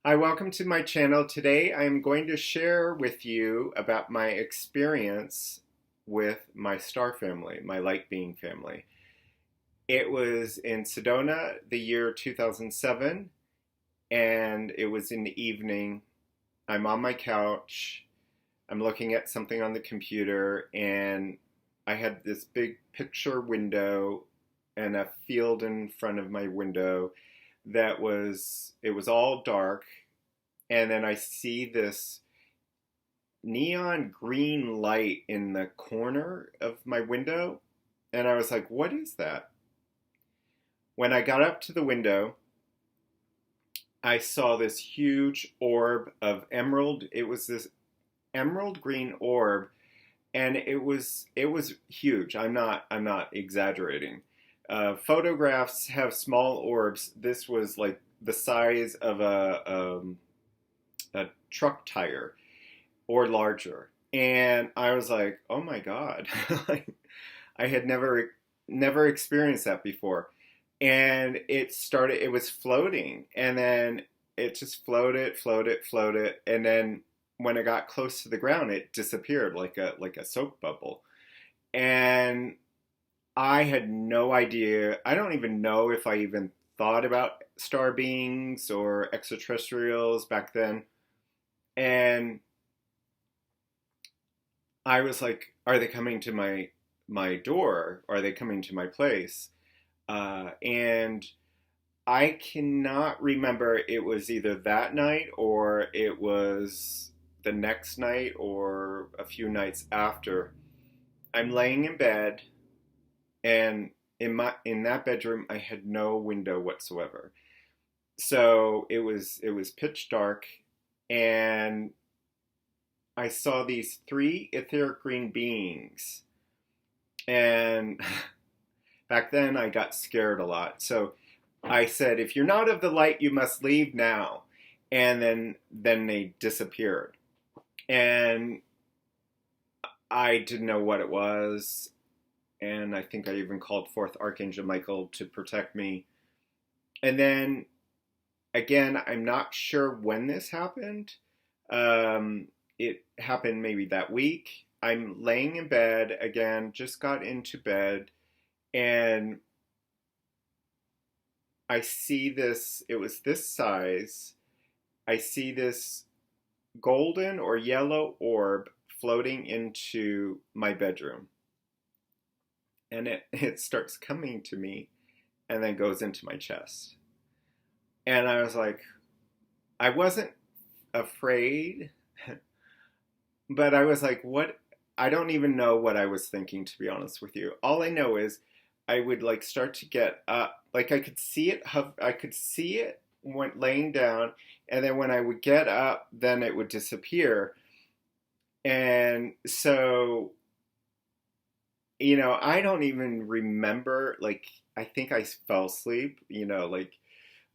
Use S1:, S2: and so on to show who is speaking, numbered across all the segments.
S1: Hi, welcome to my channel. Today I'm going to share with you about my experience with my star family, my light being family. It was in Sedona the year 2007, and it was in the evening. I'm on my couch, I'm looking at something on the computer, and I had this big picture window and a field in front of my window it was all dark, and then I see this neon green light in the corner of my window, and I was like, what is that? When I got up to the window, I saw this huge orb of emerald. It was this emerald green orb, and it was huge. I'm not exaggerating. Photographs have small orbs. This was like the size of a truck tire or larger. And I was like, oh my God. I had never experienced that before. And it was floating, and then it just floated. And then when it got close to the ground, it disappeared like a soap bubble. And I had no idea. I don't even know if I even thought about star beings or extraterrestrials back then. And I was like, are they coming to my door? Are they coming to my place? And I cannot remember. It was either that night or it was the next night or a few nights after. I'm laying in bed, and in that bedroom I had no window whatsoever. So it was pitch dark, and I saw these three etheric green beings. And back then I got scared a lot. So I said, if you're not of the light, you must leave now. And then they disappeared. And I didn't know what it was. And I think I even called forth Archangel Michael to protect me. And then again, I'm not sure when this happened. It happened maybe that week. I'm laying in bed again, just got into bed, and I see this. It was this size. I see this golden or yellow orb floating into my bedroom. And it starts coming to me and then goes into my chest. And I was like, I wasn't afraid, but I was like, what? I don't even know what I was thinking, to be honest with you. All I know is I would like start to get up, like I could see it, I could see it went laying down, and then when I would get up, then it would disappear. And so, I don't even remember, like, I think I fell asleep,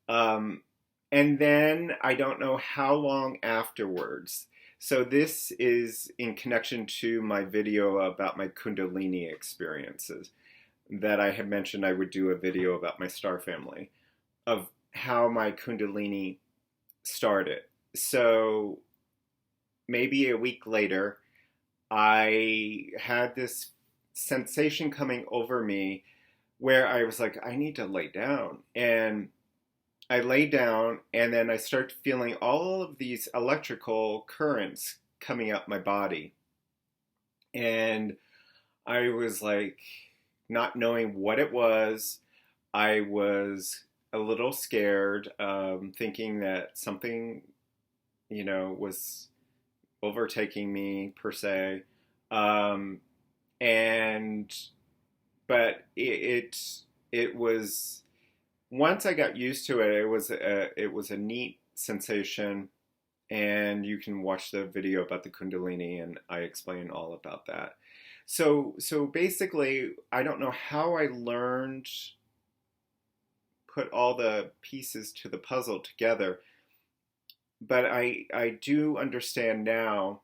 S1: um, and then I don't know how long afterwards. So this is in connection to my video about my Kundalini experiences that I had mentioned. I would do a video about my star family, of how my Kundalini started. So maybe a week later, I had this sensation coming over me where I was like, I need to lay down. And I lay down, and then I start feeling all of these electrical currents coming up my body. And I was like, not knowing what it was. I was a little scared, thinking that something, was overtaking me per se. Um, and, but it was, once I got used to it, it was a neat sensation, and you can watch the video about the Kundalini, and I explain all about that. So basically, I don't know how I learned, put all the pieces to the puzzle together, but I do understand now.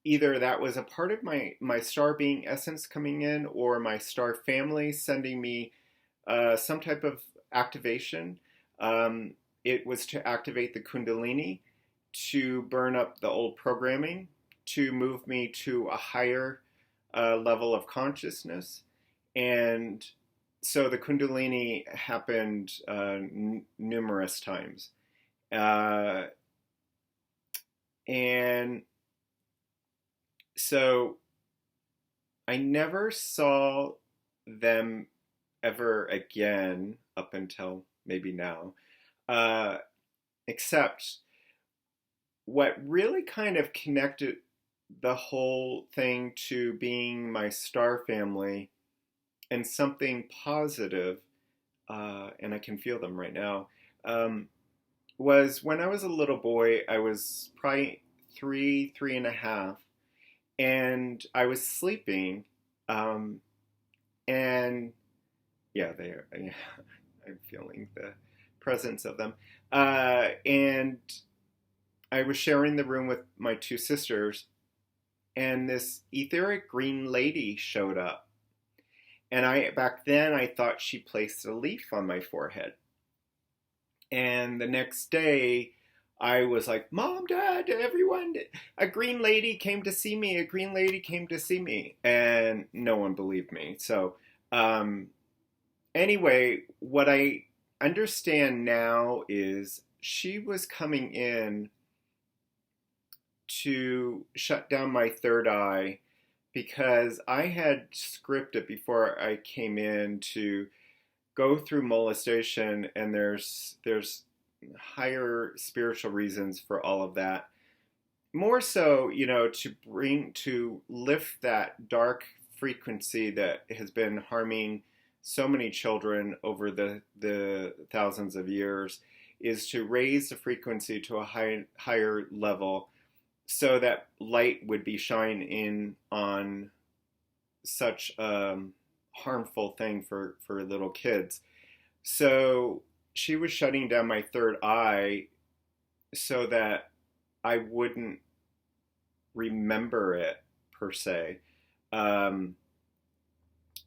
S1: Either that was a part of my star being essence coming in, or my star family sending me some type of activation. it was to activate the Kundalini, to burn up the old programming, to move me to a higher level of consciousness. And so the Kundalini happened numerous times. Uh, and so I never saw them ever again up until maybe now, uh, except what really kind of connected the whole thing to being my star family and something positive, and I can feel them right now, was when I was a little boy. I was probably three and a half, and I was sleeping, um, and yeah, they are. Yeah, I'm feeling the presence of them, and I was sharing the room with my two sisters, and this etheric green lady showed up. And back then I thought she placed a leaf on my forehead. And the next day I was like, Mom, Dad, everyone, a green lady came to see me. A green lady came to see me. And no one believed me. So um, anyway, what I understand now is she was coming in to shut down my third eye, because I had scripted before I came in to go through molestation, and there's higher spiritual reasons for all of that. More so, to lift that dark frequency that has been harming so many children over the thousands of years, is to raise the frequency to a higher level, so that light would be shined in on such a harmful thing for little kids. So she was shutting down my third eye so that I wouldn't remember it per se. Um,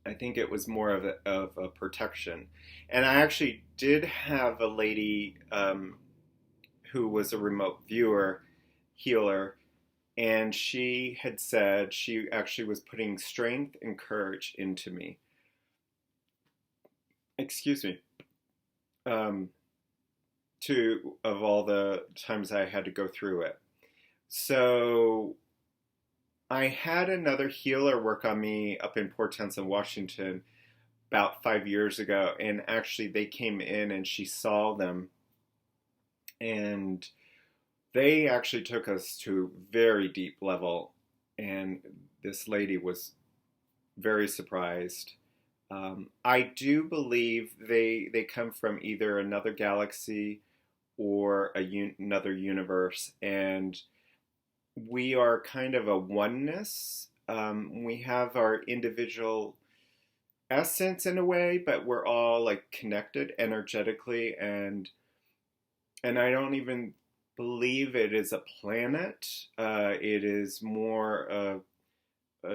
S1: I think it was more of a protection. And I actually did have a lady who was a remote viewer healer, and she had said she actually was putting strength and courage into me. Excuse me. Um, of all the times I had to go through it. So I had another healer work on me up in Port Townsend, Washington, about 5 years ago, and actually they came in and she saw them, and they actually took us to a very deep level, and this lady was very surprised. I do believe they come from either another galaxy or another universe, and we are kind of a oneness. We have our individual essence in a way, but we're all like connected energetically, and I don't even believe it is a planet. It is more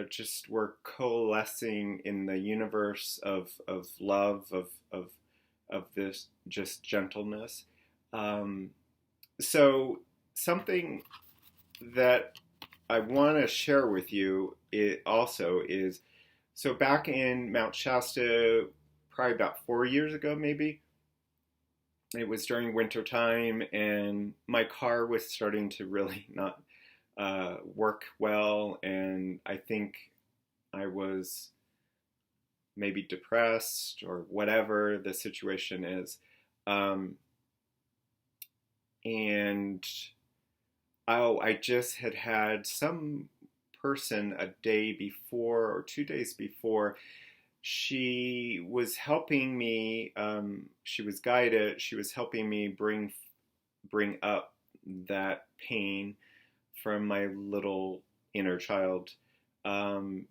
S1: just we're coalescing in the universe of love, of this just gentleness. So something that I want to share with you it also is, so back in Mount Shasta, probably about 4 years ago, maybe, it was during winter time, and my car was starting to really not work well, and I think I was maybe depressed or whatever the situation is. And I just had some person a day before or 2 days before. She was helping me. She was guided. She was helping me bring up that pain from my little inner child. And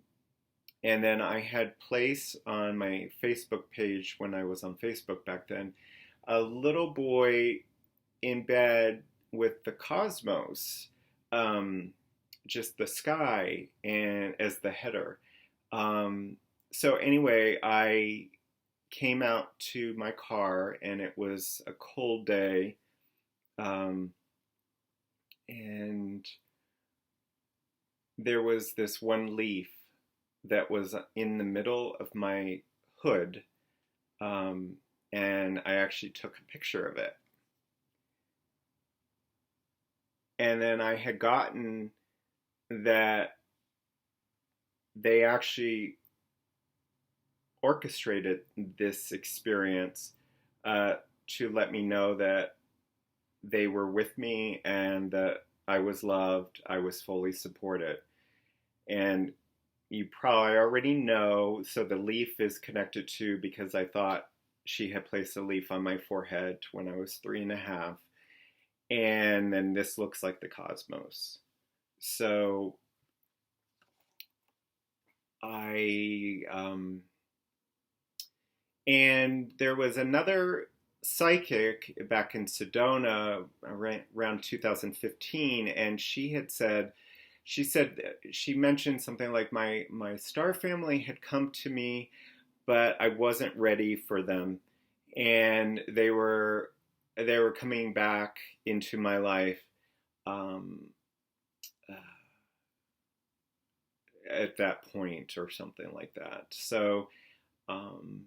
S1: then I had placed on my Facebook page, when I was on Facebook back then, a little boy in bed with the cosmos, just the sky, and as the header. So anyway, I came out to my car, and it was a cold day, Um, and there was this one leaf that was in the middle of my hood, um, and I actually took a picture of it. And then I had gotten that they actually orchestrated this experience uh, to let me know that they were with me and that I was loved, I was fully supported. And you probably already know, so the leaf is connected to because I thought she had placed a leaf on my forehead when I was 3.5. And then this looks like the cosmos. So I, and there was another psychic back in Sedona around 2015, and she mentioned something like my star family had come to me, but I wasn't ready for them, and they were coming back into my life um, uh, at that point or something like that. So um,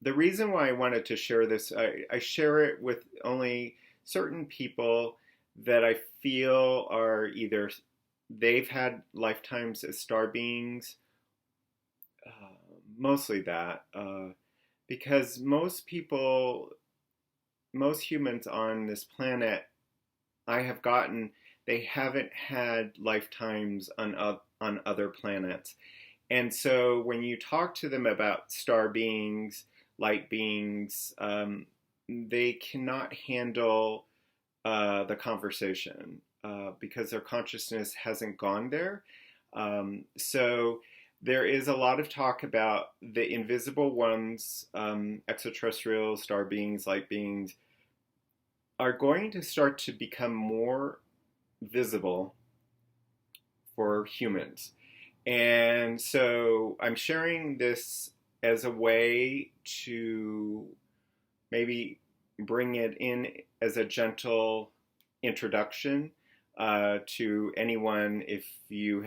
S1: the reason why I wanted to share this, I share it with only certain people that I feel are either they've had lifetimes as star beings, mostly that, because most humans on this planet, I have gotten, they haven't had lifetimes on other planets. And so when you talk to them about star beings, light beings, they cannot handle the conversation because their consciousness hasn't gone there. So there is a lot of talk about the invisible ones, extraterrestrial, star beings, light beings, are going to start to become more visible for humans. And so I'm sharing this as a way to maybe bring it in as a gentle introduction to anyone if you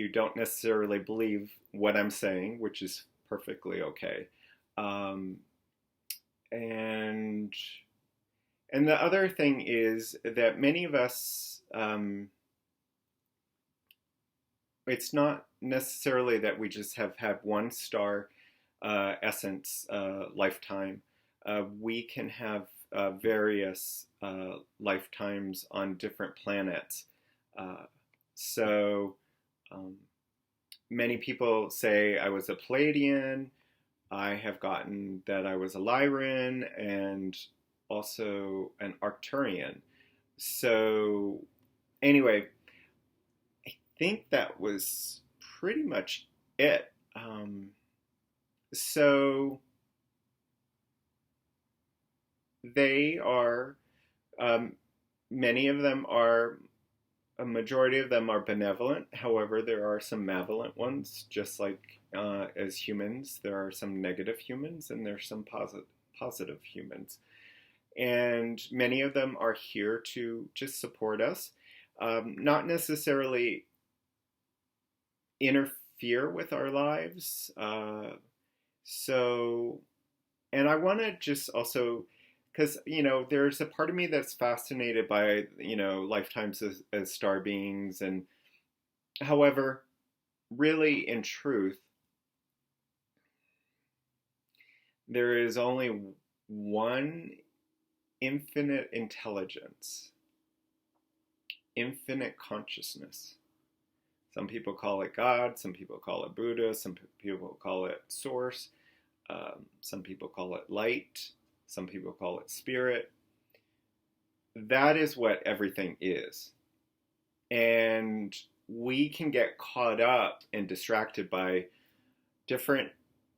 S1: don't necessarily believe what I'm saying, which is perfectly okay. Um, and and the other thing is that many of us, it's not necessarily that we just have had one star essence lifetime. We can have various lifetimes on different planets. Uh, so um, many people say I was a Palladian. I have gotten that I was a Lyran and also an Arcturian. So anyway, I think that was pretty much it. So they are, um, many of them are, a majority of them are benevolent. However, there are some malevolent ones, just like as humans, there are some negative humans and there's some positive humans. And many of them are here to just support us, not necessarily interfere with our lives. So, and I want to just also, because, there's a part of me that's fascinated by, lifetimes as star beings. And however, really, in truth, there is only one infinite intelligence, infinite consciousness. Some people call it God, some people call it Buddha, some people call it Source, some people call it light, some people call it spirit. That is what everything is. And we can get caught up and distracted by different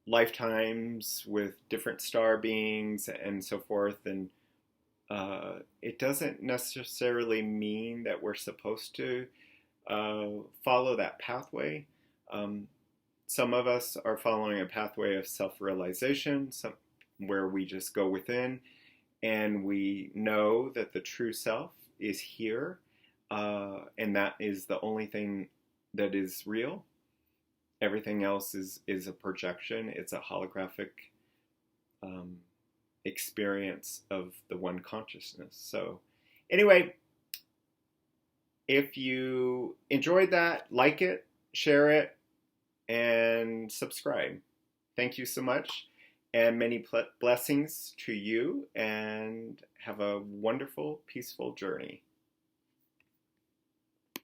S1: lifetimes with different star beings and so forth. And it doesn't necessarily mean that we're supposed to follow that pathway. Some of us are following a pathway of self-realization, where we just go within and we know that the true self is here, and that is the only thing that is real. Everything else is a projection. It's a holographic experience of the one consciousness. So anyway, if you enjoyed that, like it, share it, and subscribe. Thank you so much, and many blessings to you, and have a wonderful, peaceful journey.